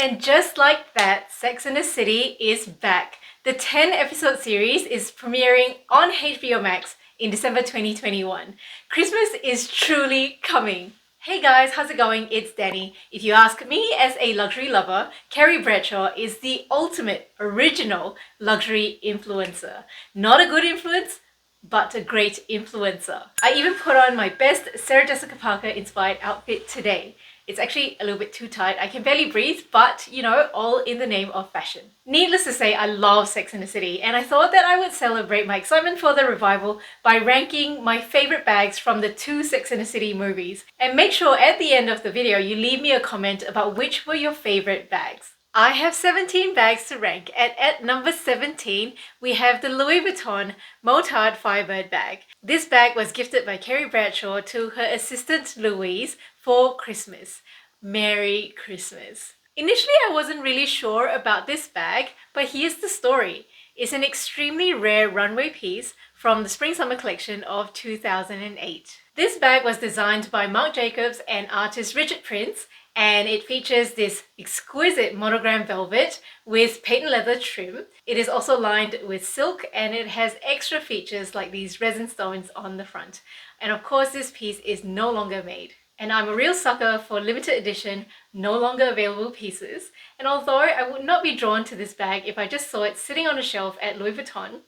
And just like that, Sex and the City is back. The 10-episode series is premiering on HBO Max in December 2021. Christmas is truly coming. Hey guys, how's it going? It's Dani. If you ask me as a luxury lover, Carrie Bradshaw is the ultimate original luxury influencer. Not a good influence, but a great influencer. I even put on my best Sarah Jessica Parker inspired outfit today. It's actually a little bit too tight. I can barely breathe, but you know, all in the name of fashion. Needless to say, I love Sex and the City, and I thought that I would celebrate my excitement for the revival by ranking my favorite bags from the 2 Sex and the City movies. And make sure at the end of the video, you leave me a comment about which were your favorite bags. I have 17 bags to rank, and at number 17, we have the Louis Vuitton Motard Firebird bag. This bag was gifted by Carrie Bradshaw to her assistant Louise for Christmas. Merry Christmas. Initially, I wasn't really sure about this bag, but here's the story. It's an extremely rare runway piece from the Spring-Summer collection of 2008. This bag was designed by Marc Jacobs and artist Richard Prince, and it features this exquisite monogram velvet with patent leather trim. It is also lined with silk, and it has extra features like these resin stones on the front. And of course, this piece is no longer made. And I'm a real sucker for limited edition, no longer available pieces. And although I would not be drawn to this bag if I just saw it sitting on a shelf at Louis Vuitton,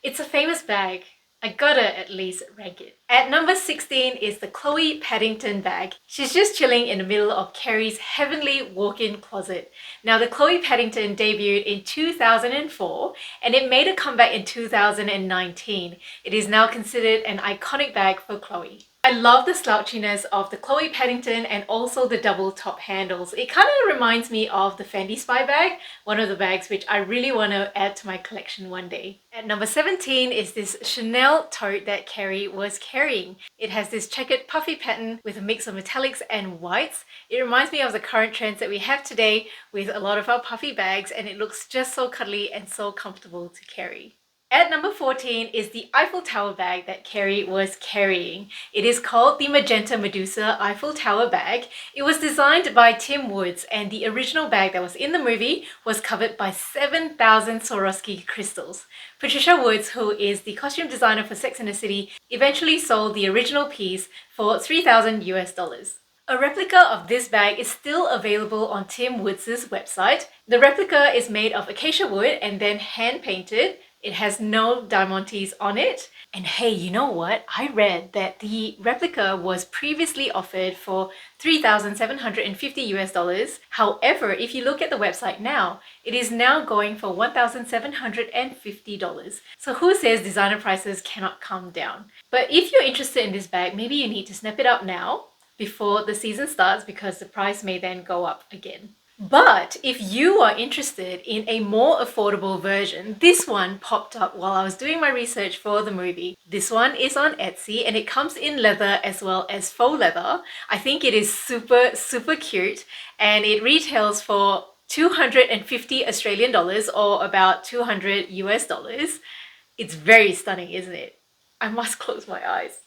it's a famous bag. I gotta at least rank it. At number 16 is the Chloe Paddington bag. She's just chilling in the middle of Carrie's heavenly walk-in closet. Now, the Chloe Paddington debuted in 2004 and it made a comeback in 2019. It is now considered an iconic bag for Chloe. I love the slouchiness of the Chloe Paddington and also the double top handles. It kind of reminds me of the Fendi Spy bag, one of the bags which I really want to add to my collection one day. At number 17 is this Chanel tote that Carrie was carrying. It has this checkered puffy pattern with a mix of metallics and whites. It reminds me of the current trends that we have today with a lot of our puffy bags, and it looks just so cuddly and so comfortable to carry. At number 14 is the Eiffel Tower bag that Carrie was carrying. It is called the Magenta Medusa Eiffel Tower bag. It was designed by Tim Woods, and the original bag that was in the movie was covered by 7,000 Swarovski crystals. Patricia Woods, who is the costume designer for Sex and the City, eventually sold the original piece for $3,000 US. A replica of this bag is still available on Tim Woods' website. The replica is made of acacia wood and then hand painted. It has no diamantes on it. And hey, you know what? I read that the replica was previously offered for $3,750 US. However, if you look at the website now, it is now going for $1,750. So who says designer prices cannot come down? But if you're interested in this bag, maybe you need to snap it up now before the season starts, because the price may then go up again. But if you are interested in a more affordable version, this one popped up while I was doing my research for the movie. This one is on Etsy and it comes in leather as well as faux leather. I think it is super cute, and it retails for 250 Australian dollars or about $200 US. It's very stunning, isn't it? I must close my eyes.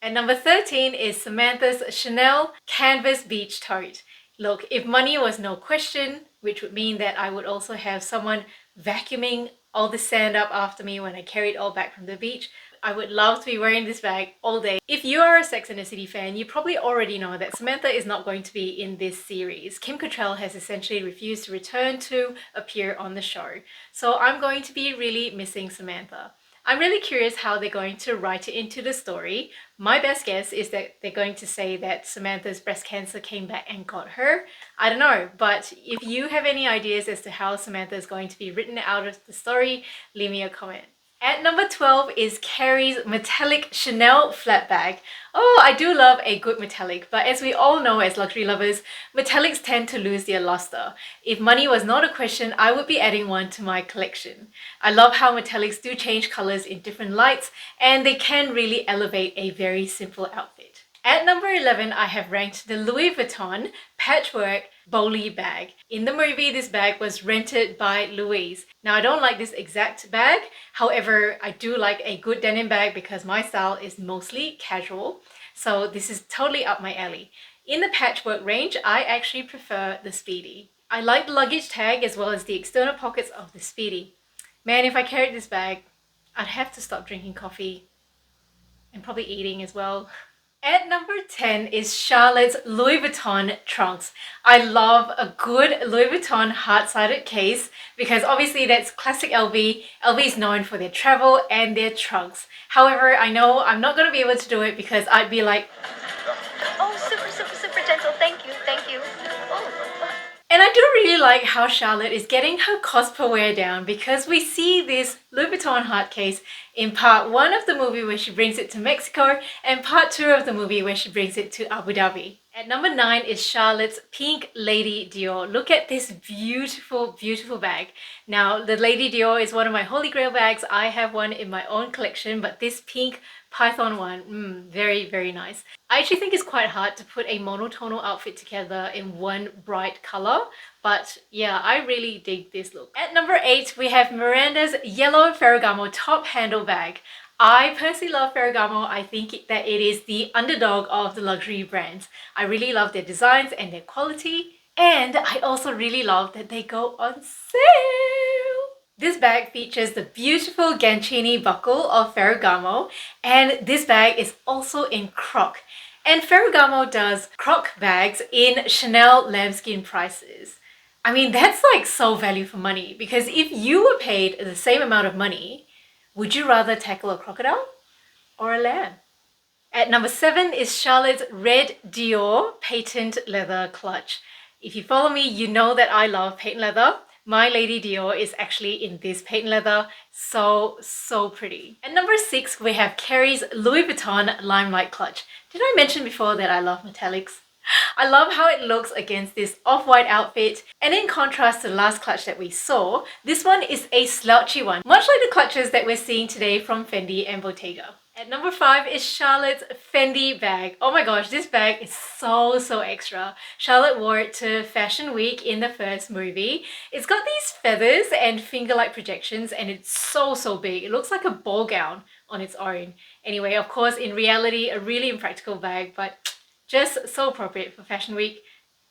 And number 13 is Samantha's Chanel Canvas Beach Tote. Look, if money was no question, which would mean that I would also have someone vacuuming all the sand up after me when I carry it all back from the beach, I would love to be wearing this bag all day. If you are a Sex and the City fan, you probably already know that Samantha is not going to be in this series. Kim Cattrall has essentially refused to return to appear on the show. So I'm going to be really missing Samantha. I'm really curious how they're going to write it into the story. My best guess is that they're going to say that Samantha's breast cancer came back and got her. I don't know, but if you have any ideas as to how Samantha is going to be written out of the story, leave me a comment. At number 12 is Carrie's metallic Chanel flat bag. Oh, I do love a good metallic, but as we all know as luxury lovers, metallics tend to lose their luster. If money was not a question, I would be adding one to my collection. I love how metallics do change colors in different lights, and they can really elevate a very simple outfit. At number 11, I have ranked the Louis Vuitton Patchwork Bowley bag. In the movie, this bag was rented by Louise. Now, I don't like this exact bag. However, I do like a good denim bag because my style is mostly casual. so this is totally up my alley. In the patchwork range, I actually prefer the Speedy. I like the luggage tag as well as the external pockets of the Speedy. Man, if I carried this bag, I'd have to stop drinking coffee and probably eating as well. At number 10 is Charlotte's Louis Vuitton trunks. I love a good Louis Vuitton heart-sided case because obviously that's classic LV. LV is known for their travel and their trunks. However, I know I'm not going to be able to do it because I'd be like, oh, super gentle, thank you. Oh. And I do really like how Charlotte is getting her cost per wear down because we see this Louis Vuitton heart case in part 1 of the movie where she brings it to Mexico and part 2 of the movie where she brings it to Abu Dhabi. At number 9 is Charlotte's pink Lady Dior. Look at this beautiful, beautiful bag. Now, the Lady Dior is one of my holy grail bags. I have one in my own collection, but this pink Python one, very, very nice. I actually think it's quite hard to put a monotonal outfit together in one bright color, but yeah, I really dig this look. At number 8, we have Miranda's yellow Ferragamo top handle bag. I personally love Ferragamo. I think that it is the underdog of the luxury brands. I really love their designs and their quality, and I also really love that they go on sale. This bag features the beautiful Gancini buckle of Ferragamo, and this bag is also in croc. And Ferragamo does croc bags in Chanel lambskin prices. I mean, that's like so value for money, because if you were paid the same amount of money, would you rather tackle a crocodile or a lamb? At number 7 is Charlotte's red Dior patent leather clutch. If you follow me, you know that I love patent leather. My Lady Dior is actually in this patent leather. So pretty. At number 6, we have Carrie's Louis Vuitton Limelight clutch. Did I mention before that I love metallics? I love how it looks against this off-white outfit, and in contrast to the last clutch that we saw, this one is a slouchy one, much like the clutches that we're seeing today from Fendi and Bottega. At number 5 is Charlotte's Fendi bag. Oh my gosh, this bag is so extra. Charlotte wore it to Fashion Week in the first movie. It's got these feathers and finger-like projections, and it's so big. It looks like a ball gown on its own. Anyway, of course, in reality, a really impractical bag, but just so appropriate for Fashion Week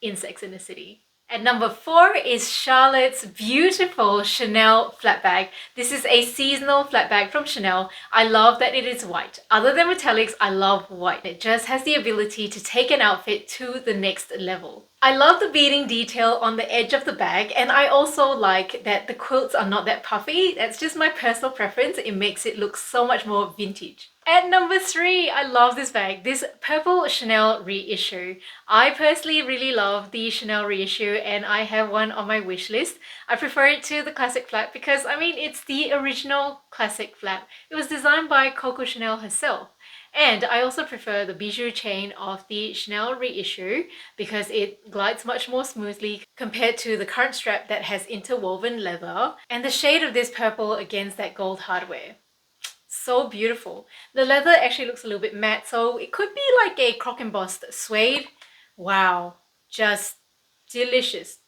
in Sex and the City. At number 4 is Charlotte's beautiful Chanel flat bag. This is a seasonal flat bag from Chanel. I love that it is white. Other than metallics, I love white. It just has the ability to take an outfit to the next level. I love the beading detail on the edge of the bag, and I also like that the quilts are not that puffy. That's just my personal preference. It makes it look so much more vintage. At number 3, I love this bag, this purple Chanel reissue. I personally really love the Chanel reissue, and I have one on my wish list. I prefer it to the classic flap because, I mean, it's the original classic flap. It was designed by Coco Chanel herself. And I also prefer the bijou chain of the Chanel reissue because it glides much more smoothly compared to the current strap that has interwoven leather, and the shade of this purple against that gold hardware. So beautiful. The leather actually looks a little bit matte, so it could be like a croc embossed suede. Wow, just delicious.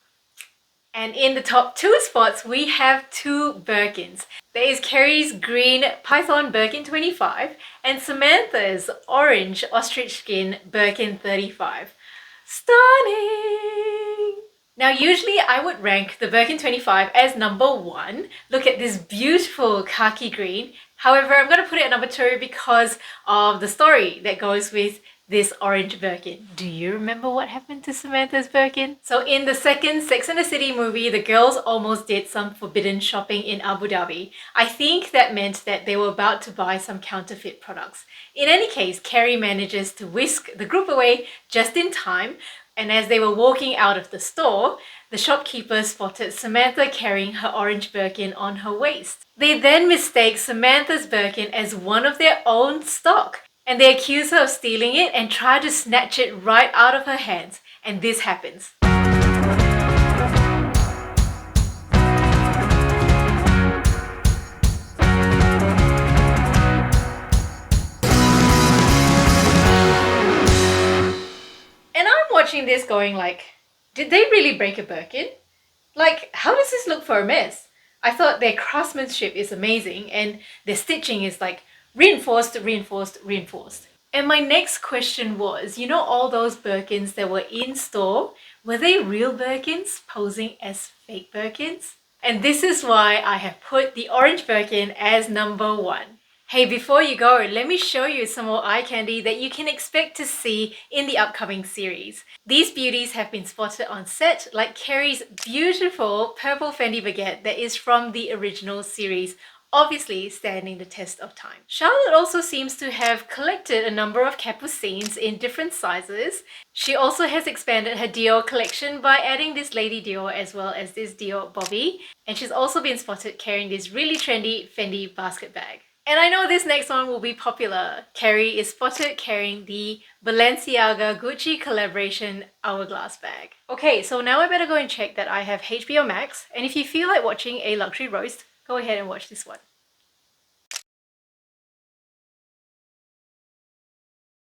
And in the top 2 spots, we have 2 Birkins. There is Carrie's green Python Birkin 25 and Samantha's orange ostrich skin Birkin 35. Stunning! Now, usually I would rank the Birkin 25 as number 1. Look at this beautiful khaki green. However, I'm going to put it at number 2 because of the story that goes with this orange Birkin. Do you remember what happened to Samantha's Birkin? So in the second Sex and the City movie, the girls almost did some forbidden shopping in Abu Dhabi. I think that meant that they were about to buy some counterfeit products. In any case, Carrie manages to whisk the group away just in time, and as they were walking out of the store, the shopkeeper spotted Samantha carrying her orange Birkin on her waist. They then mistake Samantha's Birkin as one of their own stock, and they accuse her of stealing it and try to snatch it right out of her hands. And this happens. And I'm watching this going like, did they really break a Birkin? Like, how does this look for a mess? I thought their craftsmanship is amazing and their stitching is like reinforced. And my next question was, you know, all those Birkins that were in store, were they real Birkins posing as fake Birkins? And this is why I have put the orange Birkin as number 1. Hey, before you go, let me show you some more eye candy that you can expect to see in the upcoming series. These beauties have been spotted on set, like Carrie's beautiful purple Fendi baguette that is from the original series, obviously standing the test of time. Charlotte also seems to have collected a number of capucines in different sizes. She also has expanded her Dior collection by adding this Lady Dior as well as this Dior Bobby, and she's also been spotted carrying this really trendy Fendi basket bag. And I know this next one will be popular. Carrie is spotted carrying the Balenciaga Gucci collaboration hourglass bag. Okay, so now I better go and check that I have HBO Max, and if you feel like watching a luxury roast, go ahead and watch this one.